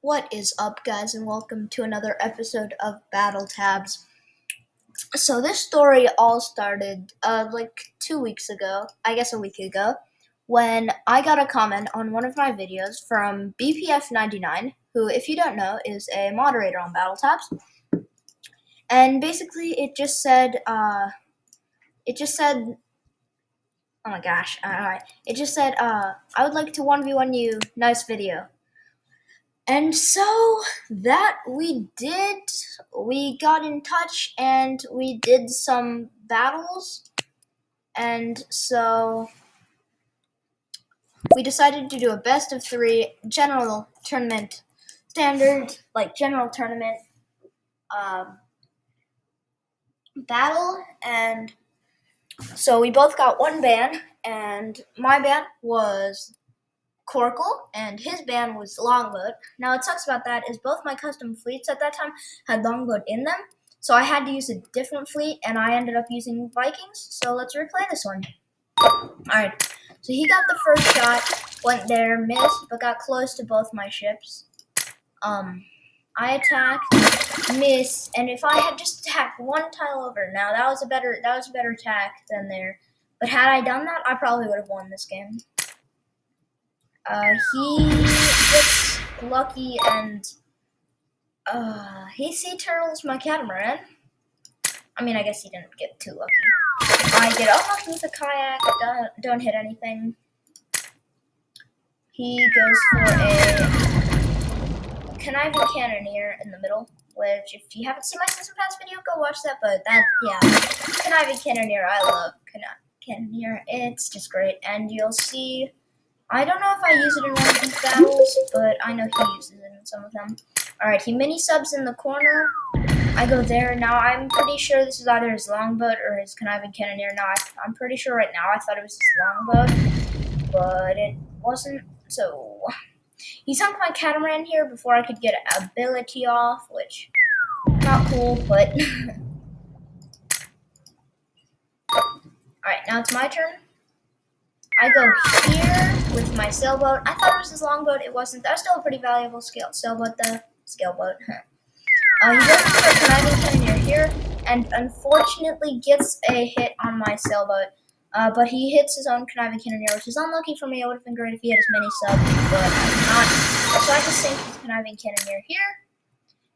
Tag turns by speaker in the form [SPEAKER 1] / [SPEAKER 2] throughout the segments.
[SPEAKER 1] What is up, guys, and welcome to another episode of BattleTabs. So this story all started like 2 weeks ago, I guess a week ago, when I got a comment on one of my videos from BPF99, who, if you don't know, is a moderator on BattleTabs. And basically, it just said, oh my gosh, alright. It just said, I would like to 1v1 you, nice video. And so that we did. We got in touch and we did some battles. And so we decided to do a best of 3 general tournament standard, like general tournament battle. And so we both got one ban, and my ban was Coracle, and his ban was Longboat. Now, what sucks about that is both my custom fleets at that time had Longboat in them, so I had to use a different fleet, and I ended up using Vikings, so let's replay this one. Alright, so he got the first shot, went there, missed, but got close to both my ships. I attacked, missed, and if I had just attacked one tile over, now that was a better attack than there, but had I done that, I probably would have won this game. He gets lucky and he sea turtles my catamaran. I mean, I guess he didn't get too lucky. I get unlucky with a kayak, don't hit anything. He goes for a conniving cannoneer in the middle, which if you haven't seen my Season Pass video, go watch that, but conniving cannoneer, I love cannoneer, it's just great, and you'll see, I don't know if I use it in one of these battles, but I know he uses it in some of them. Alright, he mini-subs in the corner. I go there. Now, I'm pretty sure this is either his longboat or his conniving cannoneer. Now, I'm pretty sure right now I thought it was his longboat, but it wasn't. So, he sunk my catamaran here before I could get ability off, which, not cool, but... Alright, now it's my turn. I go here with my sailboat. I thought it was his longboat. It wasn't. That was still a pretty valuable sailboat, though. Scaleboat. He goes for a conniving cannoneer here, and unfortunately gets a hit on my sailboat. But he hits his own conniving cannoneer, which is unlucky for me. It would have been great if he had his mini sub, but I did not. So I just sink his conniving cannoneer here.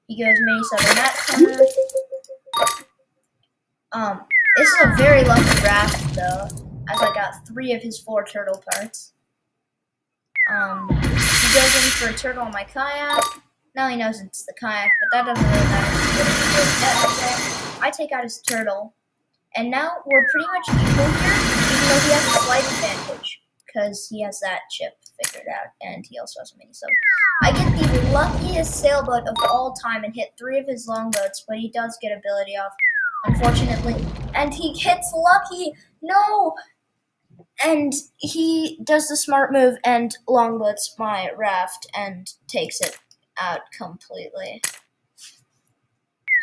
[SPEAKER 1] He goes mini sub in that corner. This is a very lucky raft, though, as I got 3 of his 4 turtle parts. He goes in for a turtle on my kayak. Now he knows it's the kayak, but that doesn't really matter. I take out his turtle, and now we're pretty much equal here, even though he has a slight advantage, because he has that chip figured out, and he also has a mini sub. I get the luckiest sailboat of all time and hit 3 of his longboats, but he does get ability off, unfortunately, and he gets lucky. No! And he does the smart move and longboats my raft and takes it out completely.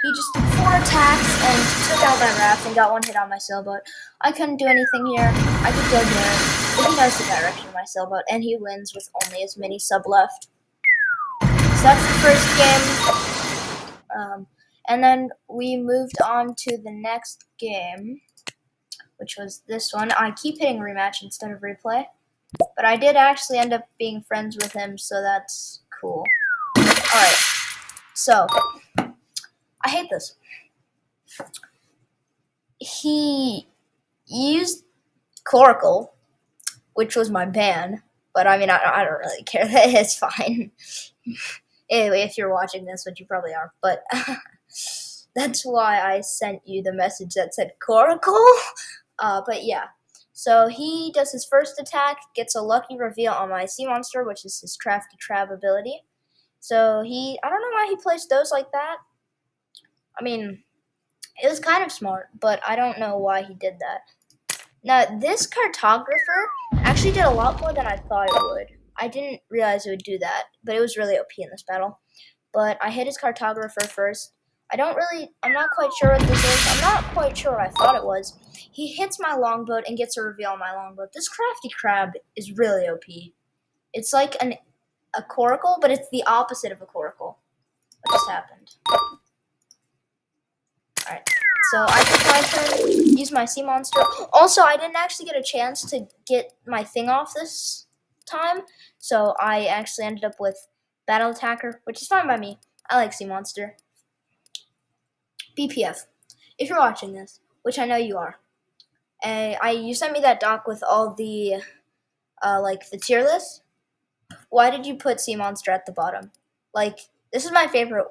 [SPEAKER 1] He just did 4 attacks and took out my raft and got 1 hit on my sailboat. I couldn't do anything here. I could go there, but he knows the direction of my sailboat, and he wins with only his mini sub left. So that's the first game. And then we moved on to the next game, which was this one. I keep hitting rematch instead of replay, but I did actually end up being friends with him, so that's cool. Alright, so, I hate this. He used Coracle, which was my ban, but I mean, I don't really care. It's fine. Anyway, if you're watching this, which you probably are, but that's why I sent you the message that said Coracle. But yeah, so he does his first attack, gets a lucky reveal on my sea monster, which is his crafty crab ability. So I don't know why he placed those like that. I mean, it was kind of smart, but I don't know why he did that. Now, this cartographer actually did a lot more than I thought it would. I didn't realize it would do that, but it was really OP in this battle. But I hit his cartographer first. I'm not quite sure what this is. I'm not quite sure what I thought it was. He hits my longboat and gets a reveal on my longboat. This crafty crab is really OP. It's like a coracle, but it's the opposite of a coracle. What just happened? Alright, so I took my turn, use my sea monster. Also, I didn't actually get a chance to get my thing off this time, so I actually ended up with Battle Attacker, which is fine by me. I like sea monster. BPF, if you're watching this, which I know you are, you sent me that doc with all the like the tier list. Why did you put sea monster at the bottom? Like, this is my favorite.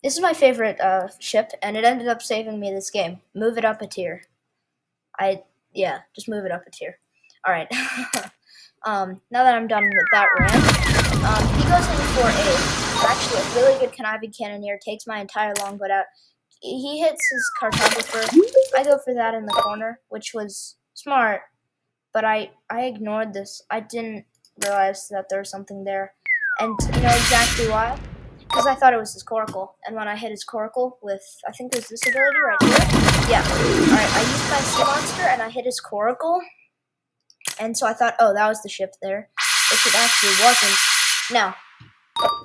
[SPEAKER 1] This is my favorite ship, and it ended up saving me this game. Move it up a tier. Yeah, just move it up a tier. All right. Now that I'm done with that rant, he goes in for actually a really good conniving cannoneer. Takes my entire longboat out. He hits his cartographer. I go for that in the corner, which was smart, but I ignored this. I didn't realize that there was something there, and you know exactly why? Because I thought it was his coracle, and when I hit his coracle with, I think it was this ability right here. Yeah. Alright, I used my sea monster, and I hit his coracle, and so I thought, oh, that was the ship there, which it actually wasn't. Now,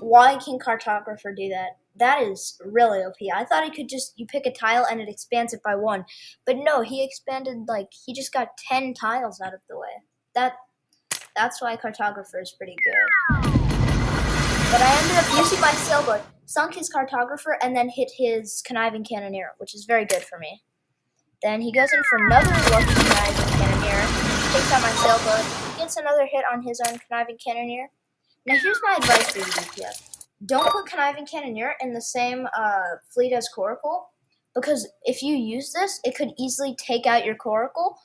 [SPEAKER 1] why can Cartographer do that? That is really OP. I thought he could just, you pick a tile and it expands it by 1. But no, he expanded, like, he just got 10 tiles out of the way. That's why Cartographer is pretty good. But I ended up using my sailboat, sunk his Cartographer, and then hit his Conniving Cannoneer, which is very good for me. Then he goes in for another lucky Conniving Cannoneer, takes out my sailboat, gets another hit on his own Conniving Cannoneer. Now here's my advice for you, BPF. Don't put Conniving Cannoneer in the same fleet as Coracle, because if you use this, it could easily take out your Coracle.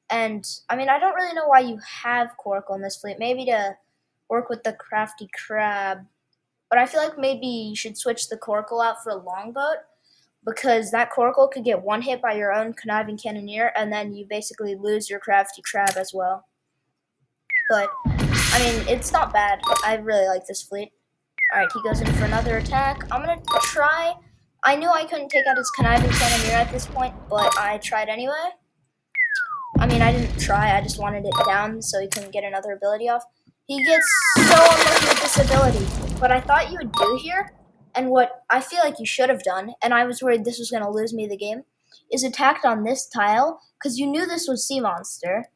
[SPEAKER 1] And, I mean, I don't really know why you have Coracle in this fleet. Maybe to work with the Crafty Crab. But I feel like maybe you should switch the Coracle out for a Longboat, because that Coracle could get one hit by your own Conniving Cannoneer, and then you basically lose your Crafty Crab as well. But, I mean, it's not bad. I really like this fleet. Alright, he goes in for another attack. I'm going to try. I knew I couldn't take out his Conniving Cannoneer at this point, but I tried anyway. I mean, I didn't try. I just wanted it down so he couldn't get another ability off. He gets so unlucky with this ability. What I thought you would do here, and what I feel like you should have done, and I was worried this was going to lose me the game, is attacked on this tile, because you knew this was Sea Monster,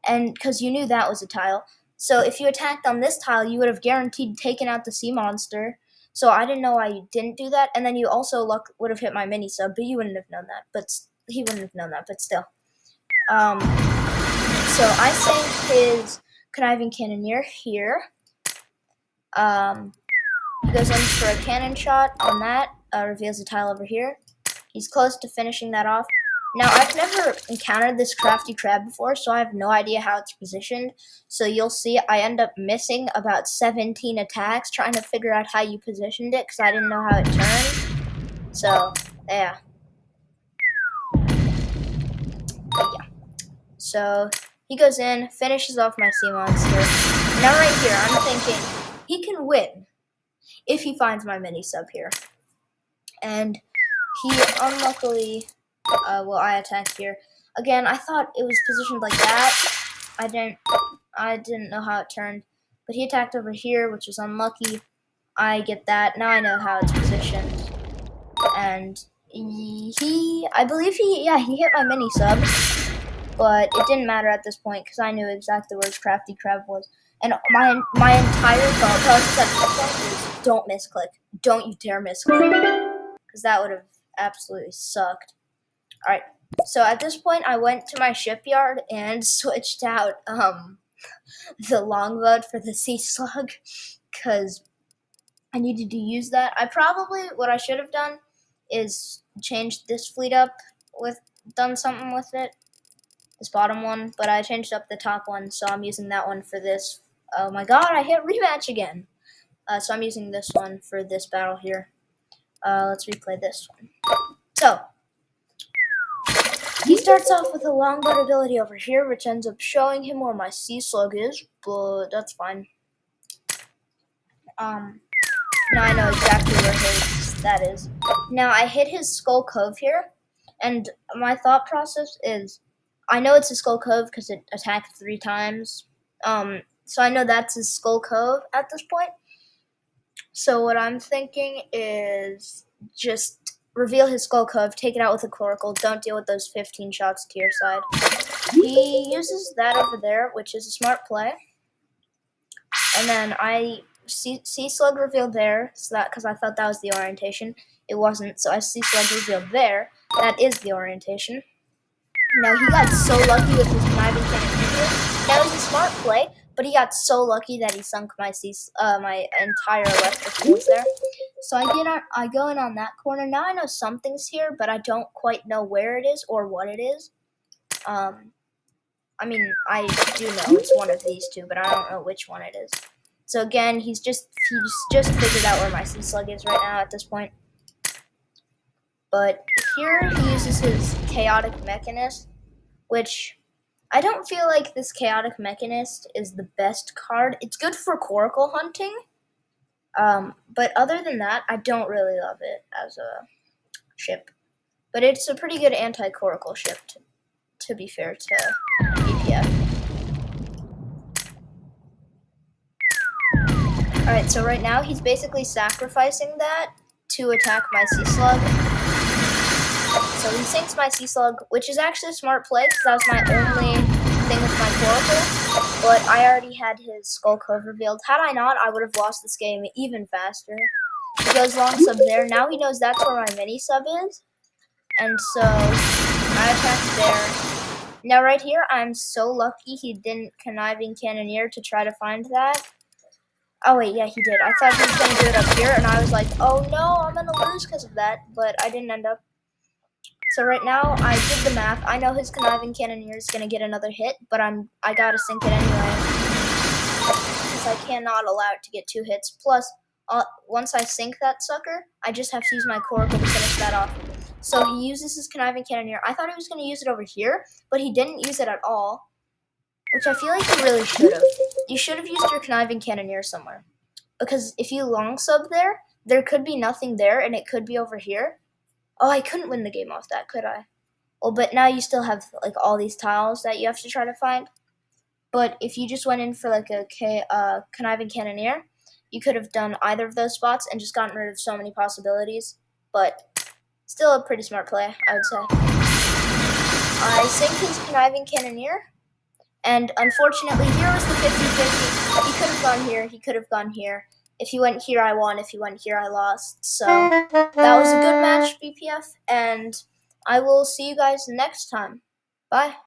[SPEAKER 1] and because you knew that was a tile. So if you attacked on this tile, you would have guaranteed taken out the Sea Monster. So I didn't know why you didn't do that, and then you also would have hit my mini sub, but you wouldn't have known that. But he wouldn't have known that, but still. So I sank his Conniving Cannoneer here. He goes in for a cannon shot on that, reveals a tile over here. He's close to finishing that off. Now, I've never encountered this Crafty Crab before, so I have no idea how it's positioned. So you'll see I end up missing about 17 attacks trying to figure out how you positioned it, because I didn't know how it turned. So, yeah. So he goes in, finishes off my Sea Monster. Now right here, I'm thinking he can win if he finds my mini sub here. And he unluckily, I attacked here. Again, I thought it was positioned like that. I didn't know how it turned. But he attacked over here, which was unlucky. I get that. Now I know how it's positioned. And I believe he hit my mini sub. But it didn't matter at this point because I knew exactly where his Crafty Crab was. And my entire thought process at this point is don't misclick. Don't you dare misclick. Because that would have absolutely sucked. Alright, so at this point I went to my shipyard and switched out the longboat for the sea slug. Because I needed to use that. What I should have done is changed this fleet up done something with it. This bottom one, but I changed up the top one, so I'm using that one for this. Oh my god, I hit rematch again. So I'm using this one for this battle here. Let's replay this one. So, he starts off with a longboat ability over here, which ends up showing him where my sea slug is, but that's fine. Now I know exactly where that is. Now I hit his Skull Cove here, and my thought process is, I know it's a Skull Cove because it attacked 3 times. So I know that's his Skull Cove at this point. So what I'm thinking is just reveal his Skull Cove, take it out with a Coracle, don't deal with those 15 shots to your side. He uses that over there, which is a smart play. And then I Sea Slug revealed there, so that because I thought that was the orientation. It wasn't, so I Sea Slug revealed there. That is the orientation. Now he got so lucky with his conniving cannon. That was a smart play, but he got so lucky that he sunk my my entire electric fields there. So I go in on that corner. Now I know something's here, but I don't quite know where it is or what it is. I mean, I do know it's one of these two, but I don't know which one it is. So again, he's just figured out where my Sea Slug is right now at this point. But here he uses his Chaotic Mechanist, which I don't feel like this Chaotic Mechanist is the best card. It's good for Coracle hunting, but other than that, I don't really love it as a ship. But it's a pretty good anti-Coracle ship, to be fair to BPF. Alright, so right now he's basically sacrificing that to attack my Sea Slug. So he sinks my Sea Slug, which is actually a smart play because that was my only thing with my Coracle. But I already had his Skull Cove revealed. Had I not, I would have lost this game even faster. He goes long sub there. Now he knows that's where my mini sub is. And so I attacked there. Now right here, I'm so lucky he didn't Conniving Cannoneer to try to find that. Oh wait, yeah, he did. I thought he was going to do it up here, and I was like, oh no, I'm going to lose because of that. But I didn't end up. So right now, I did the math. I know his Conniving Cannoneer is going to get another hit, but I got to sink it anyway. Because I cannot allow it to get 2 hits. Plus, once I sink that sucker, I just have to use my Coracle to finish that off. So he uses his Conniving Cannoneer. I thought he was going to use it over here, but he didn't use it at all. Which I feel like you really should have. You should have used your Conniving Cannoneer somewhere. Because if you long sub there could be nothing there, and it could be over here. Oh, I couldn't win the game off that, could I? Well, but now you still have like all these tiles that you have to try to find. But if you just went in for like a Conniving Cannoneer, you could have done either of those spots and just gotten rid of so many possibilities. But still a pretty smart play, I would say. I sink his Conniving Cannoneer. And unfortunately, here was the 50-50. He could have gone here. He could have gone here. If he went here, I won. If he went here, I lost. So that was a good match, BPF. And I will see you guys next time. Bye.